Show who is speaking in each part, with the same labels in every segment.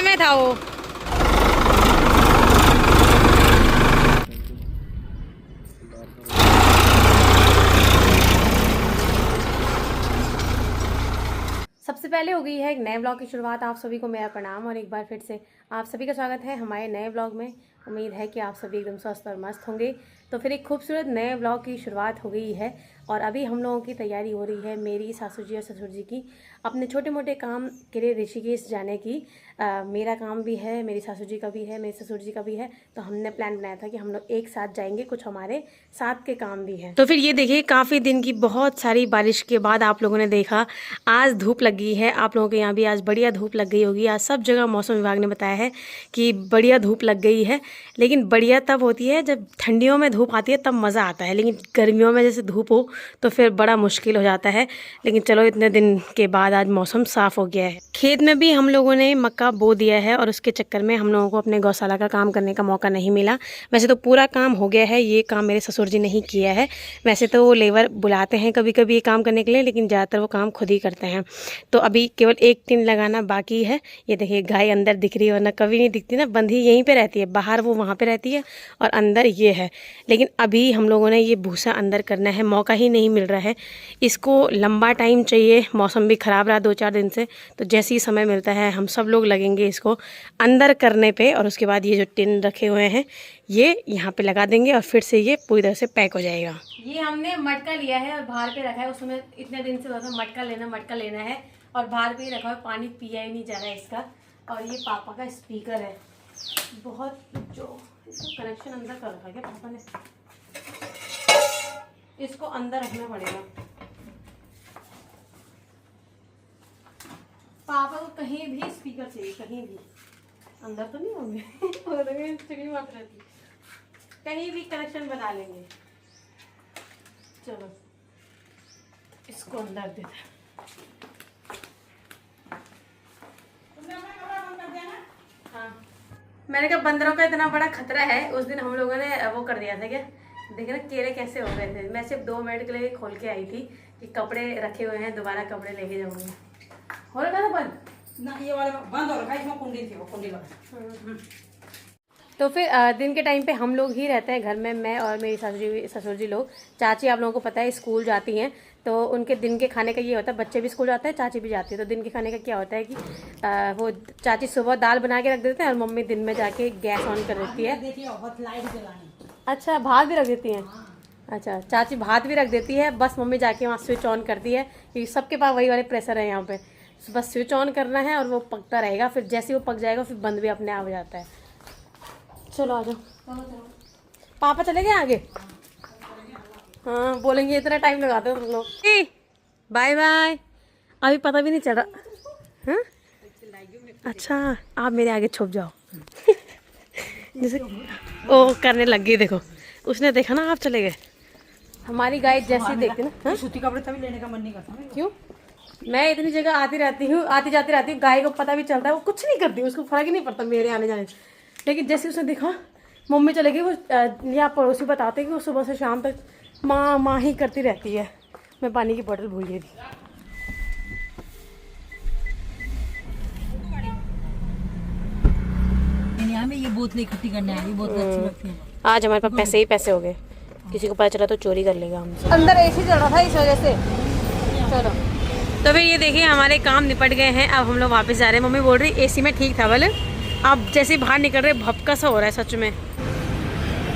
Speaker 1: में था वो। सबसे पहले हो गई है एक नए ब्लॉग की शुरुआत। आप सभी को मेरा प्रणाम और एक बार फिर से आप सभी का स्वागत है हमारे नए ब्लॉग में। उम्मीद है कि आप सभी एकदम स्वस्थ और मस्त होंगे। तो फिर एक खूबसूरत नए ब्लॉग की शुरुआत हो गई है और अभी हम लोगों की तैयारी हो रही है, मेरी, सासू जी और ससुर जी की, अपने छोटे मोटे काम के लिए ऋषिकेश जाने की। मेरा काम भी है, मेरी सासू जी का भी है, मेरे ससुर जी का भी है। तो हमने प्लान बनाया था कि हम लोग एक साथ जाएंगे, कुछ हमारे साथ के काम भी हैं। तो फिर ये देखिए, काफ़ी दिन की बहुत सारी बारिश के बाद आप लोगों ने देखा आज धूप लग गई है। आप लोगों के यहाँ भी आज बढ़िया धूप लग गई होगी। आज सब जगह मौसम विभाग ने बताया है कि बढ़िया धूप लग गई है। लेकिन बढ़िया तब होती है जब ठंडियों में धूप आती है, तब मज़ा आता है। लेकिन गर्मियों में जैसे धूप हो तो फिर बड़ा मुश्किल हो जाता है। लेकिन चलो, इतने दिन के बाद आज मौसम साफ़ हो गया है। खेत में भी हम लोगों ने मक्का बो दिया है और उसके चक्कर में हम लोगों को अपने गौशाला का काम करने का मौका नहीं मिला। वैसे तो पूरा काम हो गया है, ये काम मेरे ससुर जी ने ही किया है। वैसे तो वो लेबर बुलाते हैं कभी कभी ये काम करने के लिए, लेकिन ज़्यादातर वो काम खुद ही करते हैं। तो अभी केवल एक टिन लगाना बाकी है। ये देखिए, गाय अंदर दिख रही है, वरना कभी नहीं दिखती ना, बंधी यहीं पे रहती है, बाहर वो वहाँ पे रहती है और अंदर ये है। लेकिन अभी हम लोगों ने ये भूसा अंदर करना है, मौका ही नहीं मिल रहा है। इसको लंबा टाइम चाहिए, मौसम भी ख़राब रहा 2-4 दिन से। तो जैसे ही समय मिलता है हम सब लोग लगेंगे इसको अंदर करने पे। और उसके बाद ये जो टिन रखे हुए हैं ये यहाँ पे लगा देंगे और फिर से ये पूरी तरह से पैक हो जाएगा। ये हमने मटका लिया है और बाहर पे रखा है। उसमें इतने दिन से होता मटका लेना है और बाहर पे ही रखा है, पानी पिया ही नहीं जा रहा है इसका। और ये पापा का स्पीकर है, बहुत जो इसका कनेक्शन अंदर कर रखा है क्या पापा ने, इसको अंदर रखना पड़ेगा। पापा को कहीं भी स्पीकर चाहिए, कहीं भी, अंदर तो नहीं होंगे कहीं भी कनेक्शन बना लेंगे। चलो इसको अंदर देते हैं। हाँ, मैंने कहा बंदरों का इतना बड़ा खतरा है। उस दिन हम लोगों ने वो कर दिया था क्या, देखे ना केले कैसे हो गए थे। मैं सिर्फ 2 मिनट के लिए खोल के आई थी कि कपड़े रखे हुए हैं, दोबारा कपड़े लेके जाऊंगी। हो रहा था बंद ना, ये वाला बंद हो रखा है, इसमें कुंडी थी, वो कुंडी लगा। तो फिर दिन के टाइम पे हम लोग ही रहते हैं घर में, मैं और मेरी ससुर जी लोग। चाची आप लोगों को पता है स्कूल जाती हैं, तो उनके दिन के खाने का ये होता है, बच्चे भी स्कूल जाते हैं, चाची भी जाती है। तो दिन के खाने का क्या होता है कि वो चाची सुबह दाल बना के रख देते हैं और मम्मी दिन में जाके गैस ऑन कर देती है। अच्छा, भात भी रख देती हैं। अच्छा, चाची भात भी रख देती है, बस मम्मी जाके वहाँ स्विच ऑन करती है, क्योंकि सबके पास वही वाले प्रेशर है यहाँ पे। बस स्विच ऑन करना है और वो पकता रहेगा। फिर जैसे वो पक जाएगा फिर बंद भी अपने आप हो जाता है। चलो आ जाओ। पापा चले गए आगे? हाँ, बोलेंगे इतना टाइम लगाते हो तुम लोग। Bye bye. अभी पता भी नहीं चल रहा। हाँ, अच्छा, आप मेरे आगे छुप जाओ जैसे ओ करने लग गई। देखो, उसने देखा ना आप चले गए। हमारी गाय जैसी देखती ना, सूती कपड़े तभी लेने का मन नहीं करता। क्यों? मैं इतनी जगह आती जाती रहती हूँ, गाय को पता भी चलता है, वो कुछ नहीं करती, उसको फर्क ही नहीं पड़ता मेरे आने जाने से। लेकिन जैसे उसने देखा मम्मी चले गई, वो यहाँ पड़ोसी बताते हैं कि वो सुबह से शाम तक माँ ही करती रहती है। मैं पानी की बोतल भूल गई थी।
Speaker 2: ये बोतल इकट्ठी करने आई, बोतल अच्छी लगती है।
Speaker 1: आज हमारे पास पैसे ही पैसे हो गए, किसी को पता चला तो चोरी कर लेगा हमसे। अंदर एसी चल रहा था इस वजह से। चलो, तो फिर ये देखिए हमारे काम निपट गए हैं। अब हम लोग वापस जा रहे हैं। मम्मी बोल रही एसी में ठीक था, बोले अब जैसे बाहर निकल रहे भपका सा हो रहा है सच में।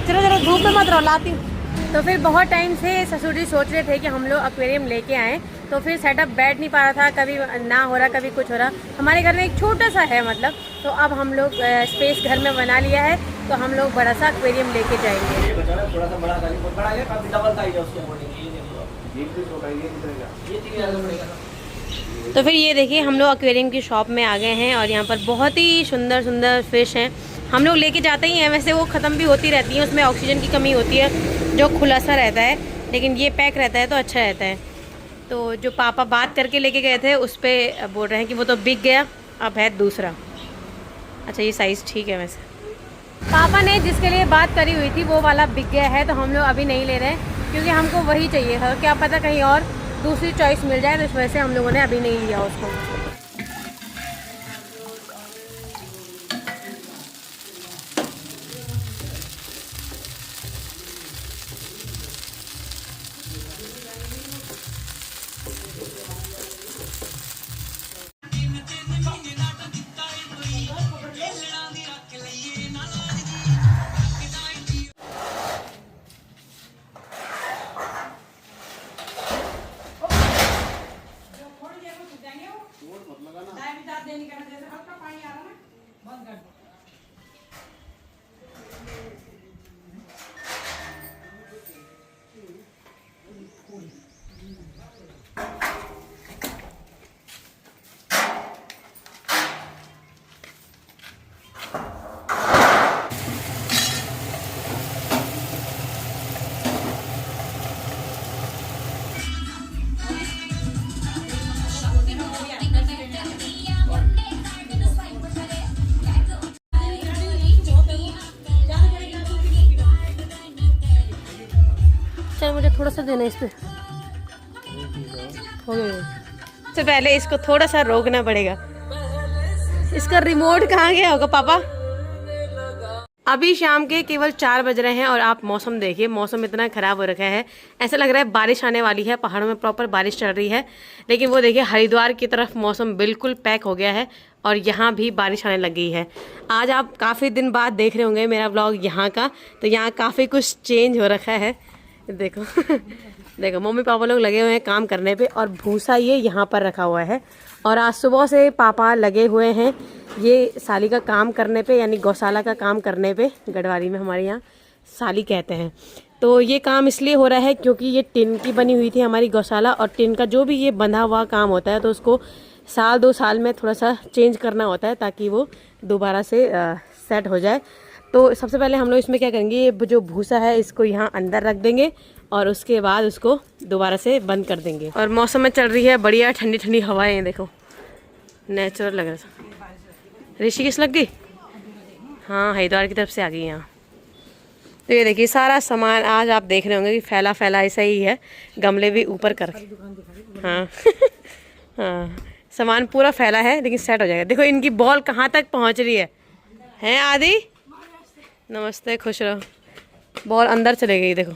Speaker 1: चलो चलो, धूप में मत रहो, लाती हूँ। तो फिर बहुत टाइम से ससुर जी सोच रहे थे कि हम लोग एक्वेरियम लेके आएँ, तो फिर सेटअप बैठ नहीं पा रहा था, कभी ना हो रहा कभी कुछ हो रहा। हमारे घर में एक छोटा सा है मतलब, तो अब हम लोग स्पेस घर में बना लिया है, तो हम लोग बड़ा सा एक्वेरियम लेके जाएंगे। तो फिर ये देखिए, हम लोग एक्वेरियम की शॉप में आ गए हैं और यहाँ पर बहुत ही सुंदर सुंदर फिश हैं। हम लोग लेके जाते ही हैं, वैसे वो ख़त्म भी होती रहती हैं, उसमें ऑक्सीजन की कमी होती है, जो खुला सा रहता है, लेकिन ये पैक रहता है तो अच्छा रहता है। तो जो पापा बात करके लेके गए थे उस पर बोल रहे हैं कि वो तो बिक गया, अब है दूसरा। अच्छा, ये साइज़ ठीक है। वैसे पापा ने जिसके लिए बात करी हुई थी वो वाला बिक गया है, तो हम लोग अभी नहीं ले रहे हैं, क्योंकि हमको वही चाहिए था। क्या पता कहीं और दूसरी चॉइस मिल जाए, तो इस वजह से हम लोगों ने अभी नहीं लिया उसको। चल मुझे थोड़ा सा देना इस पे। हो गया। सबसे पहले इसको थोड़ा सा रोकना पड़ेगा। इसका रिमोट कहाँ गया होगा पापा? अभी शाम के केवल 4 बज रहे हैं और आप मौसम देखिए, मौसम इतना खराब हो रखा है, ऐसा लग रहा है बारिश आने वाली है। पहाड़ों में प्रॉपर बारिश चल रही है, लेकिन वो देखिए हरिद्वार की तरफ मौसम बिल्कुल पैक हो गया है और यहाँ भी बारिश आने लग गई है। आज आप काफ़ी दिन बाद देख रहे होंगे मेरा व्लॉग यहाँ का, तो यहाँ काफ़ी कुछ चेंज हो रखा है। देखो देखो मम्मी पापा लोग लगे हुए हैं काम करने पे और भूसा ये यहाँ पर रखा हुआ है। और आज सुबह से पापा लगे हुए हैं ये साली का काम करने पे, यानी गौशाला का काम करने पे। गढ़वाली में हमारे यहाँ साली कहते हैं। तो ये काम इसलिए हो रहा है क्योंकि ये टिन की बनी हुई थी हमारी गौशाला, और टिन का जो भी ये बंधा हुआ काम होता है तो उसको 1-2 साल में थोड़ा सा चेंज करना होता है ताकि वो दोबारा से सेट हो जाए। तो सबसे पहले हम लोग इसमें क्या करेंगे, ये जो भूसा है इसको यहाँ अंदर रख देंगे और उसके बाद उसको दोबारा से बंद कर देंगे। और मौसम में चल रही है बढ़िया ठंडी ठंडी हवाएं, देखो नेचुरल लग रहा है। ऋषिकेश लग गई? हाँ हरिद्वार की तरफ से आ गई यहाँ। तो ये देखिए सारा सामान आज आप देख रहे होंगे कि फैला फैला ऐसा ही है, गमले भी ऊपर कर। हाँ हाँ सामान पूरा फैला है लेकिन सेट हो जाएगा। देखो इनकी बॉल कहाँ तक पहुँच रही है आदि? नमस्ते, खुश रहो। बॉल अंदर चले गई देखो।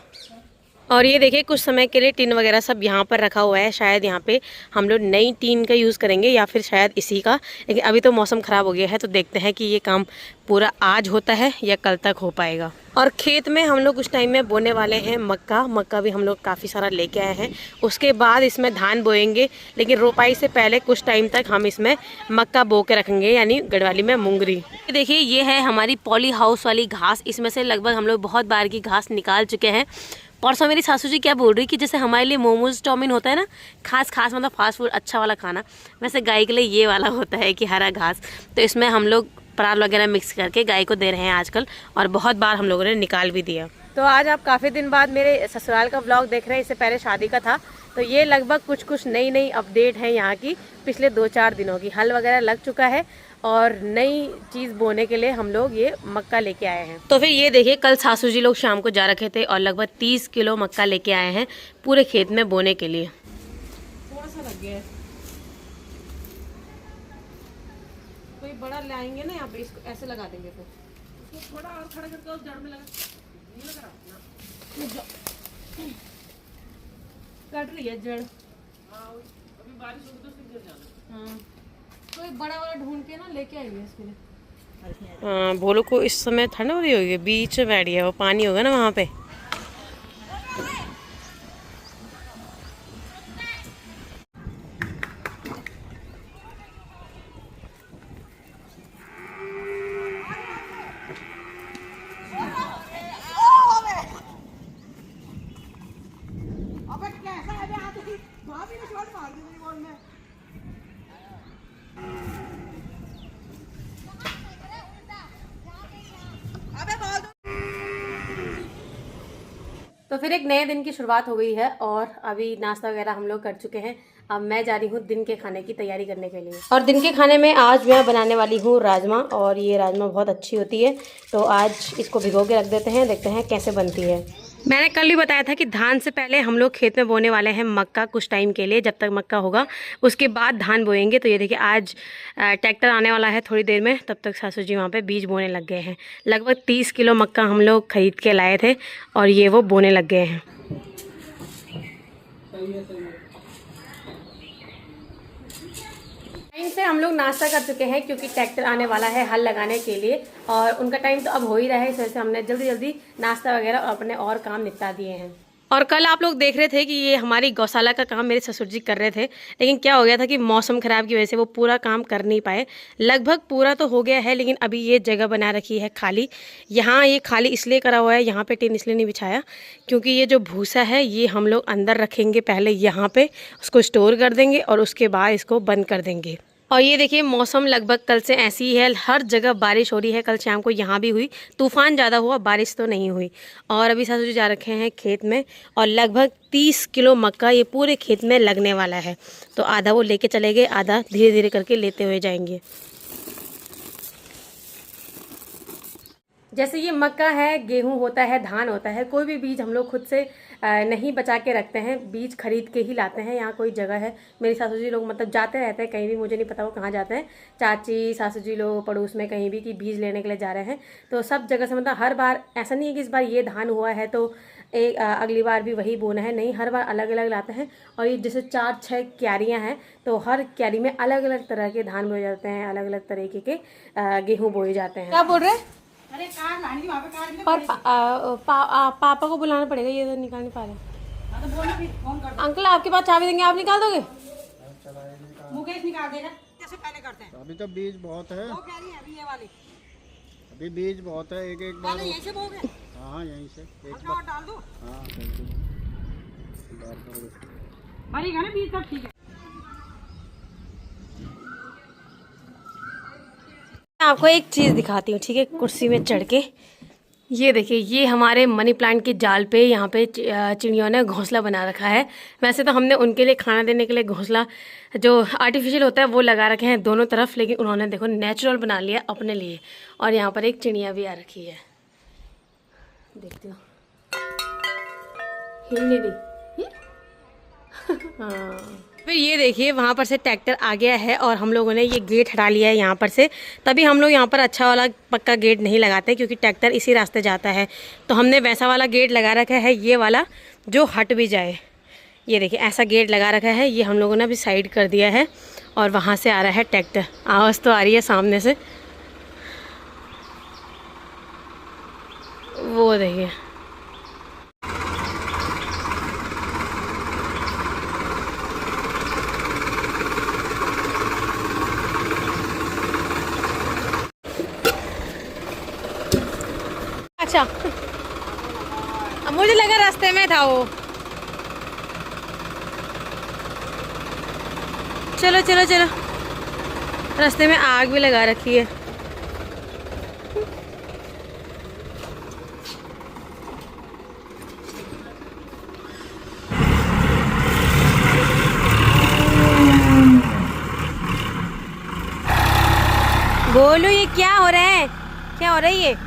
Speaker 1: और ये देखिए कुछ समय के लिए टीन वगैरह सब यहाँ पर रखा हुआ है, शायद यहाँ पे हम लोग नई टीन का यूज़ करेंगे या फिर शायद इसी का। लेकिन अभी तो मौसम ख़राब हो गया है तो देखते हैं कि ये काम पूरा आज होता है या कल तक हो पाएगा। और खेत में हम लोग कुछ टाइम में बोने वाले हैं मक्का भी हम लोग काफ़ी सारा लेके आए हैं। उसके बाद इसमें धान बोएंगे, लेकिन रोपाई से पहले कुछ टाइम तक हम इसमें मक्का बो के रखेंगे, यानी गढ़वाली में मुंगरी। देखिए ये है हमारी पॉली हाउस वाली घास, इसमें से लगभग हम लोग बहुत बार की घास निकाल चुके हैं। परसों मेरी सासू जी क्या बोल रही कि जैसे हमारे लिए मोमोज चाउमीन होता है ना, खास मतलब फास्ट फूड अच्छा वाला खाना, वैसे गाय के लिए ये वाला होता है कि हरा घास। तो इसमें हम लोग पराल वगैरह मिक्स करके गाय को दे रहे हैं आजकल, और बहुत बार हम लोगों ने निकाल भी दिया। तो आज आप काफ़ी दिन बाद मेरे ससुराल का व्लॉग देख रहे हैं, इससे पहले शादी का था। तो ये लगभग कुछ नई अपडेट है यहाँ की पिछले 2-4 दिनों की। हल वगैरह लग चुका है और नई चीज़ बोने के लिए हम लोग ये मक्का लेके आए हैं। तो फिर ये देखिए कल सासू जी लोग शाम को जा रखे थे और लगभग 30 किलो मक्का लेके आए हैं पूरे खेत में बोने के लिए। थोड़ा सा लग गया है, कोई बड़ा लाएंगे ना यहाँ पे, इसको ऐसे लगा देंगे। फिर थोड़ा और खड़ा करके उस जड़ में लगा, ये लगा ना, कट रही है जड़। अभी बारिश होगी तो फिर गिर जाना। हाँ कोई बड़ा वाला ढूंढ के ना लेके आएंगे इसके लिए। हाँ भोलू को इस समय ठंड हो रही होगी, बीच में बैठ गया, वो पानी होगा ना वहाँ पे। तो फिर एक नए दिन की शुरुआत हो गई है और अभी नाश्ता वगैरह हम लोग कर चुके हैं। अब मैं जा रही हूँ दिन के खाने की तैयारी करने के लिए। और दिन के खाने में आज मैं बनाने वाली हूँ राजमा, और ये राजमा बहुत अच्छी होती है। तो आज इसको भिगो के रख देते हैं, देखते हैं कैसे बनती है। मैंने कल भी बताया था कि धान से पहले हम लोग खेत में बोने वाले हैं मक्का कुछ टाइम के लिए, जब तक मक्का होगा उसके बाद धान बोएंगे। तो ये देखिए आज ट्रैक्टर आने वाला है थोड़ी देर में, तब तक सासू जी वहाँ पे बीज बोने लग गए हैं। लगभग 30 किलो मक्का हम लोग खरीद के लाए थे और ये वो बोने लग गए हैं। टाइम से हम लोग नाश्ता कर चुके हैं क्योंकि ट्रैक्टर आने वाला है हल लगाने के लिए, और उनका टाइम तो अब हो ही रहा है, इस वजह से हमने जल्दी नाश्ता वगैरह और अपने और काम निपटा दिए हैं। और कल आप लोग देख रहे थे कि ये हमारी गौशाला का काम मेरे ससुर जी कर रहे थे, लेकिन क्या हो गया था कि मौसम ख़राब की वजह से वो पूरा काम कर नहीं पाए। लगभग पूरा तो हो गया है, लेकिन अभी ये जगह बना रखी है खाली। यहाँ ये खाली इसलिए करा हुआ है, यहाँ पे टीन इसलिए नहीं बिछाया क्योंकि ये जो भूसा है ये हम लोग अंदर रखेंगे, पहले यहाँ पे उसको स्टोर कर देंगे और उसके बाद इसको बंद कर देंगे। और ये देखिए मौसम लगभग कल से ऐसी ही है, हर जगह बारिश हो रही है। कल शाम को यहाँ भी हुई, तूफान ज़्यादा हुआ, बारिश तो नहीं हुई। और अभी सासू जी जा रखे हैं खेत में और लगभग 30 किलो मक्का ये पूरे खेत में लगने वाला है। तो आधा वो लेके चले गए, आधा धीरे धीरे करके लेते हुए जाएंगे। जैसे ये मक्का है, गेहूं होता है, धान होता है, कोई भी बीज हम लोग खुद से नहीं बचा के रखते हैं, बीज खरीद के ही लाते हैं। यहाँ कोई जगह है, मेरी सासू जी लोग मतलब जाते रहते हैं कहीं भी, मुझे नहीं पता वो कहाँ जाते हैं, चाची सासू जी लोग पड़ोस में कहीं भी कि बीज लेने के लिए जा रहे हैं। तो सब जगह से मतलब हर बार ऐसा नहीं है कि इस बार ये धान हुआ है तो अगली बार भी वही बोना है, नहीं, हर बार अलग अलग लाते हैं। और ये जैसे 4-6 क्यारियाँ हैं तो हर क्यारी में अलग अलग तरह के धान बोए जाते हैं, अलग अलग तरीके के गेहूँ बोए जाते हैं। क्या बोल रहे हैं?
Speaker 2: अरे कार लानी वहाँ पे कार
Speaker 1: पर पापा को बुलाना पड़ेगा, ये तो निकाल नहीं पा रहे।
Speaker 2: तो बोलो फिर फोन कर दो।
Speaker 1: अंकल आपके पास चाबी देंगे, आप निकाल दोगे?
Speaker 2: मुकेश निकाल देगा, जैसे पहले करते हैं।
Speaker 3: अभी तो बीज बहुत है,
Speaker 2: वो कह रही है अभी ये वाली
Speaker 3: अभी बीज बहुत है, एक एक बार।
Speaker 2: पहले यहीं से बोगे,
Speaker 3: हाँ यहीं से एक
Speaker 2: हल्का और डाल दो।
Speaker 3: हाँ बिल्कुल।
Speaker 2: भरी ना बीज, सब ठीक है।
Speaker 1: आपको एक चीज़ दिखाती हूँ, ठीक है, कुर्सी में चढ़ के। ये देखिए, ये हमारे मनी प्लांट के जाल पे यहाँ पे चिड़ियों ने घोंसला बना रखा है। वैसे तो हमने उनके लिए खाना देने के लिए घोंसला जो आर्टिफिशियल होता है वो लगा रखे हैं दोनों तरफ, लेकिन उन्होंने देखो नेचुरल बना लिया अपने लिए। और यहाँ पर एक चिड़िया भी आ रखी है, देखते हो, हिलने दी। हाँ, फिर ये देखिए वहाँ पर से ट्रैक्टर आ गया है और हम लोगों ने ये गेट हटा लिया है यहाँ पर से। तभी हम लोग यहाँ पर अच्छा वाला पक्का गेट नहीं लगाते क्योंकि ट्रैक्टर इसी रास्ते जाता है, तो हमने वैसा वाला गेट लगा रखा है, ये वाला जो हट भी जाए। ये देखिए ऐसा गेट लगा रखा है, ये हम लोगों ने अभी साइड कर दिया है। और वहाँ से आ रहा है ट्रैक्टर, आवाज़ तो आ रही है सामने से, वो देखिए। अच्छा, मुझे लगा रास्ते में था वो। चलो चलो चलो, रास्ते में आग भी लगा रखी है। बोलो ये क्या हो रहा है, क्या हो रहा है ये?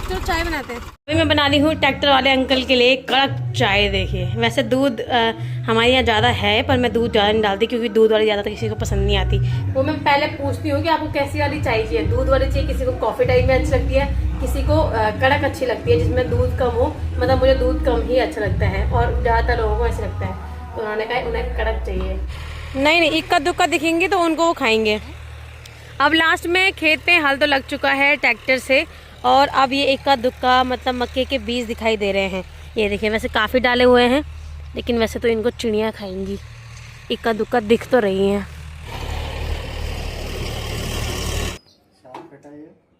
Speaker 1: चलो चाय बनाते हैं। अभी मैं बना रही हूँ ट्रैक्टर वाले अंकल के लिए कड़क चाय। देखिए वैसे दूध हमारे यहाँ ज़्यादा है, पर मैं दूध ज़्यादा नहीं डालती क्योंकि दूध वाली ज़्यादा तो किसी को पसंद नहीं आती। वो मैं पहले पूछती हूँ कि आपको कैसी वाली चाय चाहिए, दूध वाली चाहिए, किसी को कॉफ़ी टाइप में अच्छी लगती है, किसी को कड़क अच्छी लगती है जिसमें दूध कम हो, मतलब मुझे दूध कम ही अच्छा लगता है और ज़्यादातर लोगों को ऐसे लगता है, तो उन्होंने कहा उन्हें कड़क चाहिए। नहीं नहीं, इक्का दुक्का दिखेंगे तो उनको वो खाएंगे। अब लास्ट में खेत पे हल तो लग चुका है ट्रैक्टर से, और अब ये इक्का दुक्का मतलब मक्के के बीज दिखाई दे रहे हैं। ये देखिए, वैसे काफ़ी डाले हुए हैं लेकिन वैसे तो इनको चिड़ियाँ खाएंगी। इक्का दुक्का दिख तो रही हैं।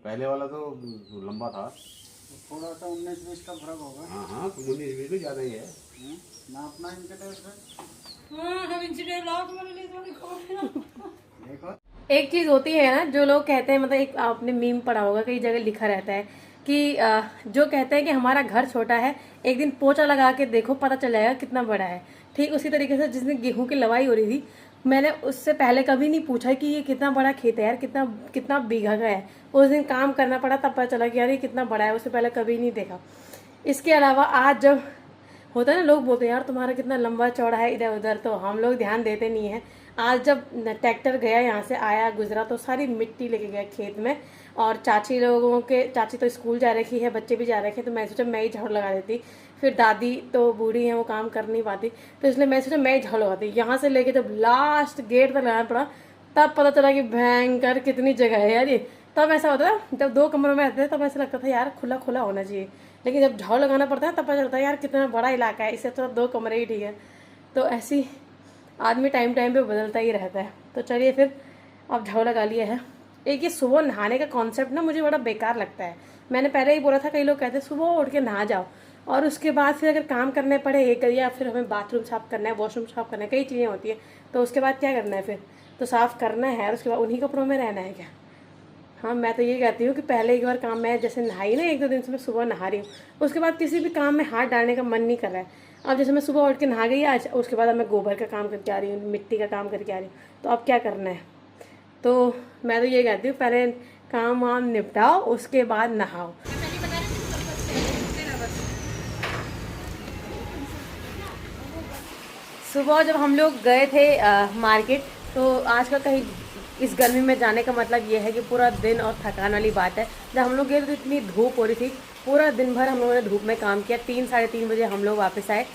Speaker 4: पहले वाला तो लंबा था,
Speaker 3: थोड़ा सा 19-20 का फर्क होगा।
Speaker 4: हाँ हाँ, 19-20 तो ज़्यादा ही है।
Speaker 3: नापना इनके टेस्ट से देखो।
Speaker 1: एक चीज़ होती है ना, जो लोग कहते हैं, मतलब एक आपने मीम पढ़ा होगा, कई जगह लिखा रहता है कि जो कहते हैं कि हमारा घर छोटा है, एक दिन पोछा लगा के देखो पता चल जाएगा कितना बड़ा है। ठीक उसी तरीके से जिस दिन गेहूं की लवाई हो रही थी, मैंने उससे पहले कभी नहीं पूछा कि ये कितना बड़ा खेत है यार, कितना कितना बीघा का है। उस दिन काम करना पड़ा तब पता चला कि यार ये कितना बड़ा है, उससे पहले कभी नहीं देखा। इसके अलावा आज जब होता है ना, लोग बोलते हैं यार तुम्हारा कितना लंबा चौड़ा है इधर उधर, तो हम लोग ध्यान देते नहीं हैं। आज जब ट्रैक्टर गया, यहाँ से आया गुजरा, तो सारी मिट्टी लेके गया खेत में। और चाची तो स्कूल जा रखी है, बच्चे भी जा रखे हैं, तो मैं सोचा मैं ही झाड़ू लगा देती। फिर दादी तो बूढ़ी है, वो काम कर नहीं पाती, तो इसलिए मैं सोचा मैं ही झाड़ू लगाती। यहाँ से लेके जब लास्ट गेट तक लगाना पड़ा, तब पता चला कि भयंकर कितनी जगह है यार ये। तब ऐसा होता है, जब 2 कमरों में रहते थे तब ऐसा लगता था यार खुला खुला होना चाहिए, लेकिन जब झाड़ू लगाना पड़ता है तब पता चलता है यार कितना बड़ा इलाका है, इससे तो 2 कमरे ही ठीक है। तो ऐसी आदमी टाइम टाइम पे बदलता ही रहता है। तो चलिए फिर अब झाड़ू लगा लिया है। एक ये सुबह नहाने का कॉन्सेप्ट ना मुझे बड़ा बेकार लगता है। मैंने पहले ही बोला था, कई लोग कहते हैं सुबह उठ के नहा जाओ और उसके बाद फिर अगर काम करने पड़े एक, या फिर हमें बाथरूम साफ़ करना है, वॉशरूम साफ़ करना है, कई चीज़ें होती हैं, तो उसके बाद क्या करना है, फिर तो साफ़ करना है और उसके बाद उन्हीं कपड़ों में रहना है क्या। हाँ, मैं तो ये कहती हूँ कि पहले एक बार काम में जैसे नहाई ना, 1-2 दिन से मैं सुबह नहा रही हूँ, उसके बाद किसी भी काम में हाथ डालने का मन नहीं कर रहा है। अब जैसे मैं सुबह उठ के नहा गई आज, उसके बाद अब मैं गोबर का काम करके आ रही हूँ, मिट्टी का काम करके आ रही हूँ, तो अब क्या करना है। तो मैं तो ये कहती हूँ पहले काम वाम निपटाओ, उसके बाद नहाओ। सुबह जब हम लोग गए थे मार्केट, तो आजकल कहीं इस गर्मी में जाने का मतलब ये है कि पूरा दिन और थकान वाली बात है। जब हम लोग गए तो इतनी धूप हो रही थी, पूरा दिन भर हम लोगों ने धूप में काम किया। 3-3:30 बजे हम लोग वापस आए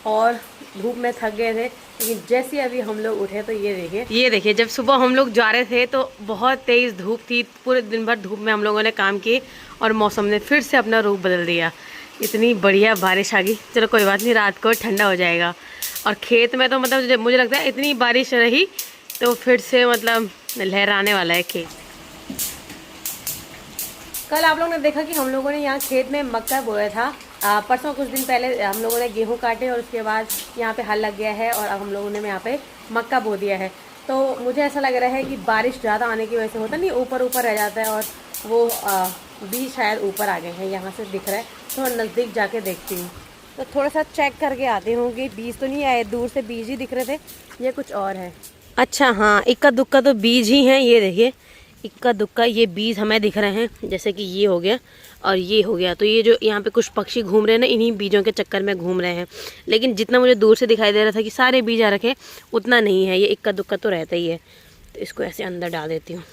Speaker 1: और धूप में थक गए थे, लेकिन जैसे अभी हम लोग उठे तो ये देखिए जब सुबह हम लोग जा रहे थे तो बहुत तेज़ धूप थी। पूरे दिन भर धूप में हम लोगों ने काम किए और मौसम ने फिर से अपना रूप बदल दिया। इतनी बढ़िया बारिश आ गई। चलो कोई बात नहीं, रात को ठंडा हो जाएगा। और खेत में तो मतलब मुझे लगता है इतनी बारिश रही तो फिर से मतलब लहराने वाला है खेत। कल आप लोगों ने देखा कि हम लोगों ने यहाँ खेत में मक्का बोया था। परसों कुछ दिन पहले हम लोगों ने गेहूं काटे और उसके बाद यहाँ पे हल लग गया है और अब हम लोगों ने यहाँ पे मक्का बो दिया है। तो मुझे ऐसा लग रहा है कि बारिश ज़्यादा आने की वजह से होता नहीं, ऊपर ऊपर रह जाता है और वो बीज शायद ऊपर आ गए हैं, यहाँ से दिख रहा है। थोड़ा नज़दीक जाके देखती हूँ तो थोड़ा सा चेक करके आती हूँ कि बीज तो नहीं आए, दूर से बीज ही दिख रहे थे, ये कुछ और है। अच्छा हाँ, इक्का दुक्का तो बीज ही हैं। ये देखिए इक्का दुक्का ये बीज हमें दिख रहे हैं, जैसे कि ये हो गया और ये हो गया। तो ये जो यहाँ पे कुछ पक्षी घूम रहे हैं ना, इन्हीं बीजों के चक्कर में घूम रहे हैं। लेकिन जितना मुझे दूर से दिखाई दे रहा था कि सारे बीज आ रखे, उतना नहीं है। ये इक्का दुक्का तो रहता ही है। तो इसको ऐसे अंदर डाल देती हूँ।